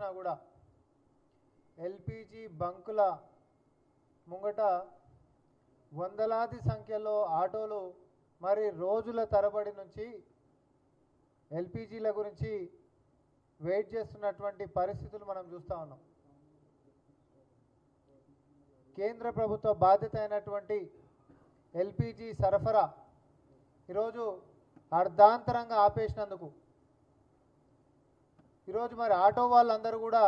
చూసినా కూడా ఎల్పిజి బంకుల ముంగట వందలాది సంఖ్యలో ఆటోలు మరి రోజుల తరబడి నుంచి ఎల్పిజిల గురించి వెయిట్ చేస్తున్నటువంటి పరిస్థితులు మనం చూస్తూ ఉన్నాం. కేంద్ర ప్రభుత్వ బాధ్యత అయినటువంటి ఎల్పిజి సరఫరా ఈరోజు అర్ధాంతరంగా ఆపేసినందుకు ఈరోజు మరి ఆటో వాళ్ళందరూ కూడా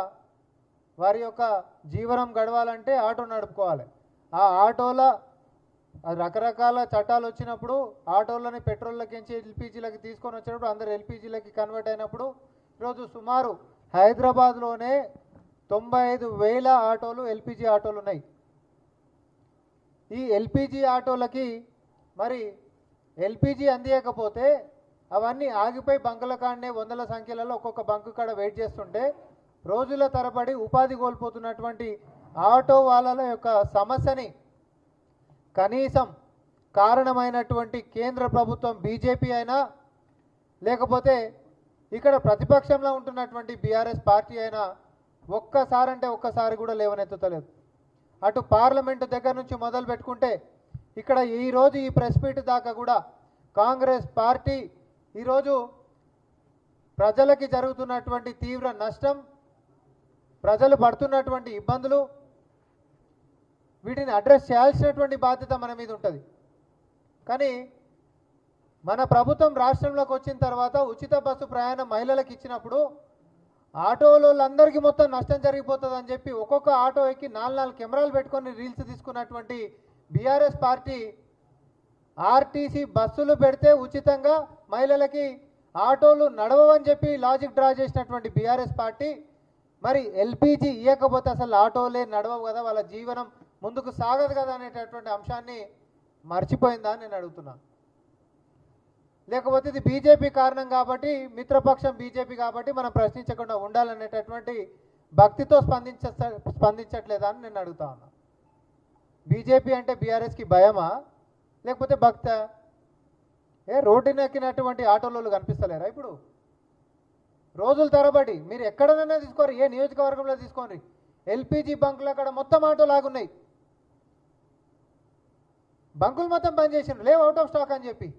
వారి యొక్క జీవనం గడవాలంటే ఆటో నడుపుకోవాలి. ఆ ఆటోల రకరకాల చట్టాలు వచ్చినప్పుడు ఆటోలని పెట్రోల్లోకించి ఎల్పిజీలకి తీసుకొని వచ్చినప్పుడు అందరు ఎల్పిజీలకి కన్వర్ట్ అయినప్పుడు ఈరోజు సుమారు హైదరాబాద్లోనే 95,000 ఆటోలు ఎల్పిజి ఆటోలు ఉన్నాయి. ఈ ఎల్పిజి ఆటోలకి మరి ఎల్పిజి అందియకపోతే అవన్నీ ఆగిపోయి బంకుల కాడనే వందల సంఖ్యలలో ఒక్కొక్క బంకు కాడ వెయిట్ చేస్తుంటే రోజుల తరబడి ఉపాధి కోల్పోతున్నటువంటి ఆటో వాళ్ళ యొక్క సమస్యని కనీసం కారణమైనటువంటి కేంద్ర ప్రభుత్వం బీజేపీ అయినా లేకపోతే ఇక్కడ ప్రతిపక్షంలో ఉంటున్నటువంటి బీఆర్ఎస్ పార్టీ అయినా ఒక్కసారి కూడా లేవనెత్తలేదు. అటు పార్లమెంటు దగ్గర నుంచి మొదలు పెట్టుకుంటే ఇక్కడ ఈరోజు ఈ ప్రెస్ మీట్ దాకా కూడా కాంగ్రెస్ పార్టీ ఈరోజు ప్రజలకి జరుగుతున్నటువంటి తీవ్ర నష్టం, ప్రజలు పడుతున్నటువంటి ఇబ్బందులు, వీటిని అడ్రస్ చేయాల్సినటువంటి బాధ్యత మన మీద ఉంటుంది. కానీ మన ప్రభుత్వం రాష్ట్రంలోకి వచ్చిన తర్వాత ఉచిత బస్సు ప్రయాణం మహిళలకు ఇచ్చినప్పుడు ఆటోలందరికీ మొత్తం నష్టం జరిగిపోతుందని చెప్పి ఒక్కొక్క ఆటో ఎక్కి 4 కెమెరాలు పెట్టుకొని రీల్స్ తీసుకున్నటువంటి బీఆర్ఎస్ పార్టీ ఆర్టీసీ బస్సులు పెడితే ఉచితంగా మహిళలకి ఆటోలు నడవని చెప్పి లాజిక్ డ్రా చేసినటువంటి బీఆర్ఎస్ పార్టీ మరి ఎల్పిజి ఇవ్వకపోతే అసలు ఆటోలే నడవవు కదా, వాళ్ళ జీవనం ముందుకు సాగదు కదా అనేటటువంటి అంశాన్ని మర్చిపోయిందా అని నేను అడుగుతున్నా. లేకపోతే ఇది బీజేపీ కారణం కాబట్టి, మిత్రపక్షం బీజేపీ కాబట్టి మనం ప్రశ్నించకుండా ఉండాలనేటటువంటి భక్తితో స్పందించట్లేదా అని నేను అడుగుతా ఉన్నా. బీజేపీ అంటే బీఆర్ఎస్కి భయమా లేకపోతే భక్త? రోడ్డున ఎక్కినటువంటి ఆటోలు కనిపిస్తలేరా? ఇప్పుడు రోజుల తరబడి మీరు ఎక్కడైనా తీసుకోరు, ఏ నియోజకవర్గంలో తీసుకోండి, ఎల్పిజి బంకులు అక్కడ మొత్తం ఆటోలు ఆగున్నాయి. బంకులు మొత్తం బంద్ చేసిండ్రు, లేవు అవుట్ ఆఫ్ స్టాక్ అని చెప్పి.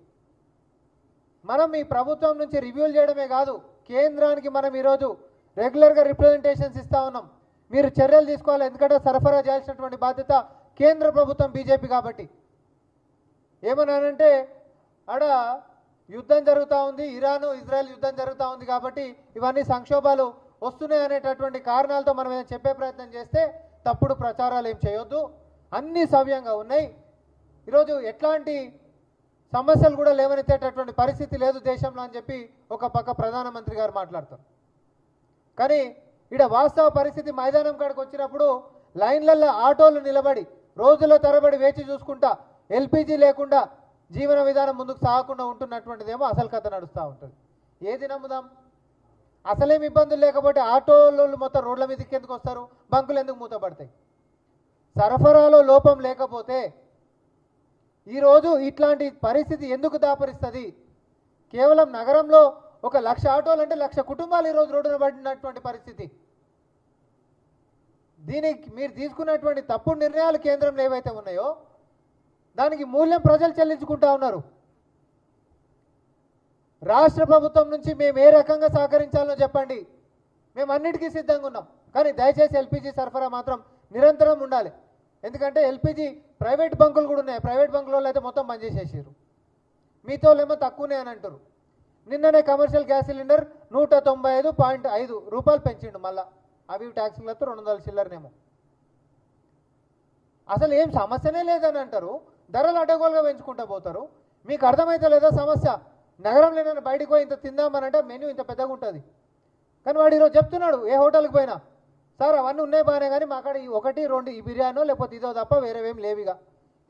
మనం ఈ ప్రభుత్వం నుంచి రివ్యూలు చేయడమే కాదు, కేంద్రానికి మనం ఈరోజు రెగ్యులర్గా రిప్రజెంటేషన్స్ ఇస్తూ ఉన్నాం. మీరు చర్యలు తీసుకోవాలి, ఎందుకంటే సరఫరా చేయాల్సినటువంటి బాధ్యత కేంద్ర ప్రభుత్వం బీజేపీ కాబట్టి. ఏమన్నానంటే ఆడ యుద్ధం జరుగుతూ ఉంది, ఇరాను ఇజ్రాయెల్ యుద్ధం జరుగుతూ ఉంది కాబట్టి ఇవన్నీ సంక్షోభాలు వస్తున్నాయి అనేటటువంటి కారణాలతో మనం ఏదైనా చెప్పే ప్రయత్నం చేస్తే తప్పుడు ప్రచారాలు ఏం చేయొద్దు, అన్నీ సవ్యంగా ఉన్నాయి. ఈరోజు ఎట్లాంటి సమస్యలు కూడా లేవనెత్తేటటువంటి పరిస్థితి లేదు దేశంలో అని చెప్పి ఒక పక్క ప్రధానమంత్రి గారు మాట్లాడతారు. కానీ ఇక్కడ వాస్తవ పరిస్థితి మైదానం కాడికి వచ్చినప్పుడు లైన్లలో ఆటోలు నిలబడి రోజుల తరబడి వేచి చూసుకుంటా ఎల్పిజి లేకుండా జీవన విధానం ముందుకు సాగకుండా ఉంటున్నటువంటిదేమో అసలు కథ నడుస్తూ ఉంటుంది. ఏది నమ్ముదాం? అసలేం ఇబ్బందులు లేకపోతే ఆటోలు మొత్తం రోడ్ల మీదకి ఎందుకు వస్తారు, బంకులు ఎందుకు మూతపడతాయి? సరఫరాలో లోపం లేకపోతే ఈరోజు ఇట్లాంటి పరిస్థితి ఎందుకు దాపరిస్తుంది? కేవలం నగరంలో 1,00,000 ఆటోలు అంటే 1,00,000 కుటుంబాలు ఈరోజు రోడ్డున పడినటువంటి పరిస్థితి. దీనికి మీరు తీసుకున్నటువంటి తప్పుడు నిర్ణయాలు కేంద్రంలో ఏవైతే ఉన్నాయో దానికి మూల్యం ప్రజలు చెల్లించుకుంటా ఉన్నారు. రాష్ట్ర ప్రభుత్వం నుంచి మేము ఏ రకంగా సహకరించాలో చెప్పండి, మేము అన్నిటికీ సిద్ధంగా ఉన్నాం. కానీ దయచేసి ఎల్పిజి సరఫరా మాత్రం నిరంతరం ఉండాలి. ఎందుకంటే ఎల్పిజి ప్రైవేట్ బంకులు కూడా ఉన్నాయి, ప్రైవేట్ బంకులలో అయితే మొత్తం బంద్ చేసేసారు, మీతో ఏమో తక్కువనే అని అంటారు. నిన్ననే కమర్షియల్ గ్యాస్ సిలిండర్ 195.5 రూపాయలు పెంచిండు, మళ్ళా అవి ట్యాక్సులతో 200 చిల్లరనేమో. అసలు ఏం సమస్యనే లేదని అంటారు, ధరలు అడ్డగోలుగా పెంచుకుంటూ పోతారు. మీకు అర్థమైతే లేదా సమస్య? నగరంలో నేను బయటకు పోయి ఇంత తిందామనంటే మెనూ ఇంత పెద్దగా ఉంటుంది, కానీ వాడు ఈరోజు చెప్తున్నాడు ఏ హోటల్కి పోయినా, సార్ అవన్నీ ఉన్నాయి బాగానే కానీ మా అక్కడ 1, 2 ఈ బిర్యానో లేకపోతే ఇదో తప్ప వేరేవేం లేవిగా.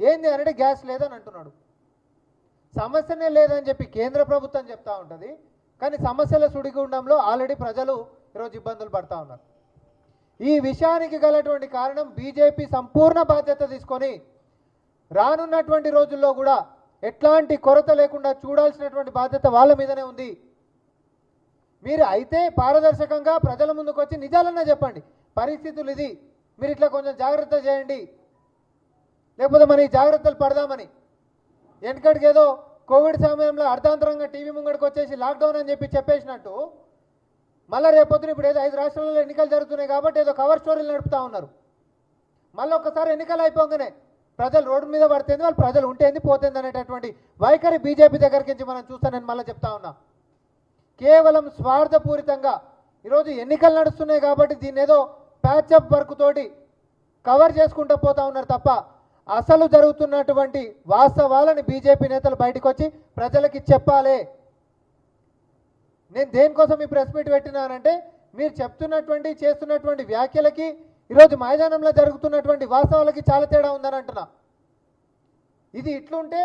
ఏంది అంటే గ్యాస్ లేదని అంటున్నాడు. సమస్యనే లేదని చెప్పి కేంద్ర ప్రభుత్వం చెప్తా ఉంటుంది, కానీ సమస్యల సుడిగుండంలో ఆల్రెడీ ప్రజలు ఈరోజు ఇబ్బందులు పడతా ఉన్నారు. ఈ విషయానికి గలటువంటి కారణం బీజేపీ సంపూర్ణ బాధ్యత తీసుకొని రానున్నటువంటి రోజుల్లో కూడా ఎట్లాంటి కొరత లేకుండా చూడాల్సినటువంటి బాధ్యత వాళ్ళ మీదనే ఉంది. మీరు అయితే పారదర్శకంగా ప్రజల ముందుకు వచ్చి నిజాలన్నా చెప్పండి, పరిస్థితులు ఇది, మీరు ఇట్లా కొంచెం జాగ్రత్త చేయండి, లేకపోతే మన ఈ జాగ్రత్తలు పడదామని. వెనకటికి ఏదో కోవిడ్ సమయంలో అర్ధాంతరంగా టీవీ ముంగడికి వచ్చేసి లాక్డౌన్ అని చెప్పేసినట్టు మళ్ళీ రేపొద్దున ఇప్పుడు ఏదో 5 రాష్ట్రాలలో ఎన్నికలు జరుగుతున్నాయి కాబట్టి ఏదో కవర్ స్టోరీలు నడుపుతూ ఉన్నారు. మళ్ళీ ఒక్కసారి ఎన్నికలు అయిపోగానే ప్రజలు రోడ్డు మీద పడితేంది, వాళ్ళు ప్రజలు ఉంటేంది పోతుంది అనేటటువంటి వైఖరి బీజేపీ దగ్గరికి నుంచి మనం చూస్తానని మళ్ళీ చెప్తా ఉన్నా. కేవలం స్వార్థపూరితంగా ఈరోజు ఎన్నికలు నడుస్తున్నాయి కాబట్టి దీన్ని ఏదో ప్యాచప్ వర్క్ తోటి కవర్ చేసుకుంటూ పోతా ఉన్నారు తప్ప అసలు జరుగుతున్నటువంటి వాస్తవాలను బీజేపీ నేతలు బయటకు వచ్చి ప్రజలకి చెప్పాలి. నేను దేనికోసం ఈ ప్రెస్ మీట్ పెట్టినానంటే మీరు చెప్తున్నటువంటి చేస్తున్నటువంటి వ్యాఖ్యలకి ఈరోజు మైదానంలో జరుగుతున్నటువంటి వాస్తవాలకి చాలా తేడా ఉందని అంటున్నా. ఇది ఇట్లుంటే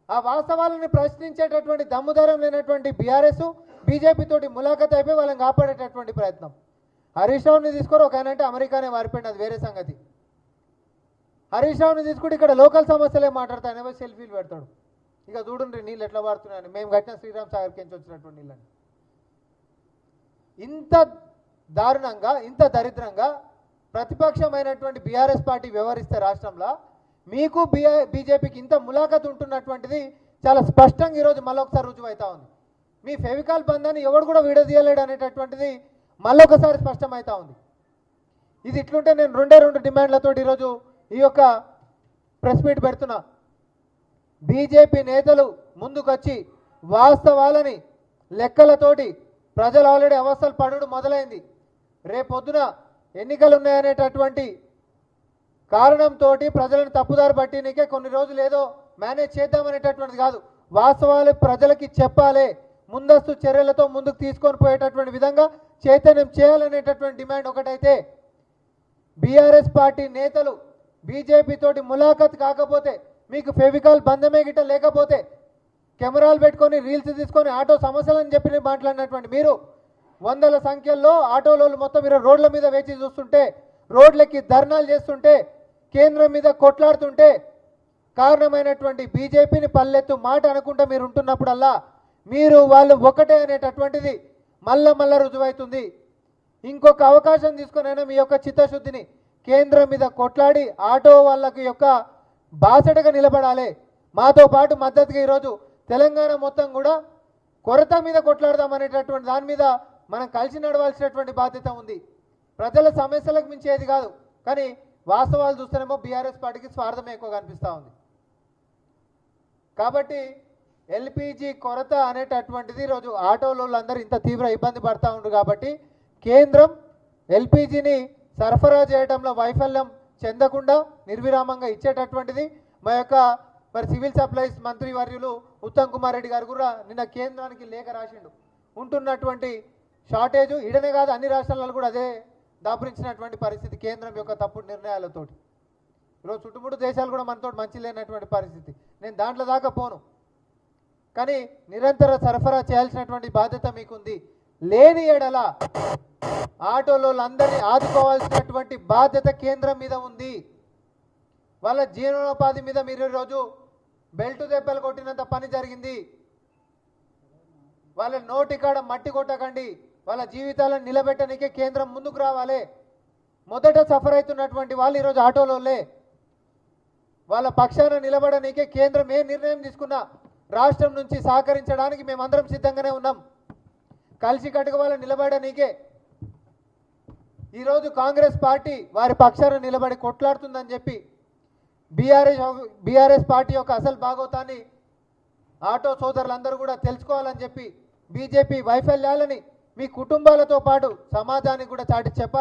ఆ వాస్తవాలను ప్రశ్నించేటటువంటి దమ్ముధైర్యం లేనటువంటి బీఆర్ఎస్ బీజేపీ తోటి ములాఖత్ అయిపోయి వాళ్ళని కాపాడేటటువంటి ప్రయత్నం. హరీష్ రావుని తీసుకొని ఒక ఆయన అంటే అమెరికానే వారిపోయింది, అది వేరే సంగతి. హరీష్ రావుని తీసుకుంటే ఇక్కడ లోకల్ సమస్యలే మాట్లాడతాను, సెల్ఫీలు పెడతాడు. ఇక చూడండి నీళ్ళు ఎట్లా వాడుతున్నాయని, మేము కట్టిన శ్రీరామ్ సాగర్ కించి వచ్చినటువంటి నీళ్ళని. ఇంత దారుణంగా ఇంత దరిద్రంగా ప్రతిపక్షమైనటువంటి బీఆర్ఎస్ పార్టీ వ్యవహరిస్తే రాష్ట్రంలో మీకు బీజేపీకి ఇంత ములాఖత్ ఉంటున్నటువంటిది చాలా స్పష్టంగా ఈరోజు మళ్ళొకసారి రుజువు అవుతా ఉంది. మీ ఫెవికాల్ బంధాన్ని ఎవడు కూడా విడదీయలేడు అనేటటువంటిది మళ్ళొకసారి స్పష్టమవుతా ఉంది. ఇది ఇట్లుంటే నేను 2 డిమాండ్లతో ఈరోజు ఈ యొక్క ప్రెస్ మీట్ పెడుతున్నా. బీజేపీ నేతలు ముందుకొచ్చి వాస్తవాలని లెక్కలతోటి ప్రజలు ఆల్రెడీ అవస్థలు పడుడు మొదలైంది. రేపొద్దున ఎన్నికలు ఉన్నాయనేటటువంటి కారణంతో ప్రజలను తప్పుదారి పట్టినకే కొన్ని రోజులు ఏదో మేనేజ్ చేద్దామనేటటువంటిది కాదు, వాస్తవాలు ప్రజలకి చెప్పాలి, ముందస్తు చర్యలతో ముందుకు తీసుకొని పోయేటటువంటి విధంగా చైతన్యం చేయాలనేటటువంటి డిమాండ్ ఒకటైతే, బీఆర్ఎస్ పార్టీ నేతలు బీజేపీ తోటి ములాఖత్ కాకపోతే, మీకు ఫెవికాల్ బంధమే గిట్ట లేకపోతే, కెమెరాలు పెట్టుకొని రీల్స్ తీసుకొని ఆటో సమస్యలని చెప్పి మాట్లాడినటువంటి మీరు వందల సంఖ్యలో ఆటోలు మొత్తం మీరు రోడ్ల మీద వేచి చూస్తుంటే, రోడ్లకి ధర్నాలు చేస్తుంటే, కేంద్రం మీద కొట్లాడుతుంటే కారణమైనటువంటి బీజేపీని పల్లెత్తు మాట అనుకుంటా మీరు ఉంటున్నప్పుడల్లా మీరు వాళ్ళు ఒకటే అనేటటువంటిది మళ్ళా రుజువవుతుంది. ఇంకొక అవకాశం తీసుకునైనా మీ యొక్క చిత్తశుద్ధిని కేంద్రం మీద కొట్లాడి ఆటో వాళ్ళకి యొక్క బాసటగా నిలబడాలి. మాతో పాటు మద్దతుగా ఈరోజు తెలంగాణ మొత్తం కూడా కొరత మీద కొట్లాడదామనేటటువంటి దాని మీద మనం కలిసి నడవాల్సినటువంటి బాధ్యత ఉంది. ప్రజల సమస్యలకు మించేది కాదు, కానీ వాస్తవాలు చూస్తేనేమో బీఆర్ఎస్ పార్టీకి స్వార్థమే ఎక్కువ కనిపిస్తూ ఉంది. కాబట్టి ఎల్పిజి కొరత అనేటటువంటిది ఈరోజు ఆటోలో అందరూ ఇంత తీవ్ర ఇబ్బంది పడుతూ ఉంటారు. కాబట్టి కేంద్రం ఎల్పిజిని సరఫరా చేయడంలో వైఫల్యం చెందకుండా నిర్విరామంగా ఇచ్చేటటువంటిది మా యొక్క సివిల్ సప్లైస్ మంత్రి వర్యులు ఉత్తమ్ కుమార్ రెడ్డి గారు కూడా నిన్న కేంద్రానికి లేఖ రాసిండు. ఉంటున్నటువంటి షార్టేజ్ ఇడనే కాదు అన్ని రాష్ట్రాలలో కూడా అదే దాపురించినటువంటి పరిస్థితి కేంద్రం యొక్క తప్పుడు నిర్ణయాలతోటి. ఈరోజు చుట్టుముట్టు దేశాలు కూడా మనతో మంచి లేనటువంటి పరిస్థితి. నేను దాంట్లో దాకా పోను, కానీ నిరంతర సరఫరా చేయాల్సినటువంటి బాధ్యత మీకుంది. లేని ఎడల ఆటోలందరినీ ఆదుకోవాల్సినటువంటి బాధ్యత కేంద్రం మీద ఉంది. వాళ్ళ జీవనోపాధి మీద మీరు ఈరోజు బెల్ట్ దెబ్బలు కొట్టినంత పని జరిగింది. వాళ్ళ నోటి కాడ మట్టి కొట్టకండి, వాళ్ళ జీవితాలను నిలబెట్టడానికే కేంద్రం ముందుకు రావాలి. మొదట సఫర్ అవుతున్నటువంటి వాళ్ళు ఈరోజు ఆటోలోలే. వాళ్ళ పక్షాన నిలబడడానికే కేంద్రం ఏ నిర్ణయం తీసుకున్నా రాష్ట్రం నుంచి సహకరించడానికి మేమందరం సిద్ధంగానే ఉన్నాం. కలిసి కట్టుకు వాళ్ళ నిలబడడానికే ఈరోజు కాంగ్రెస్ పార్టీ వారి పక్షాన నిలబడి కొట్లాడుతుందని చెప్పి బీఆర్ఎస్ పార్టీ యొక్క అసలు భాగోతాన్ని ఆటో సోదరులందరూ కూడా తెలుసుకోవాలని చెప్పి బీజేపీ వైఫల్యాలని మీ కుటుంబాలతో పాటు సమాజానికి కూడా చాటి చెప్పాలి.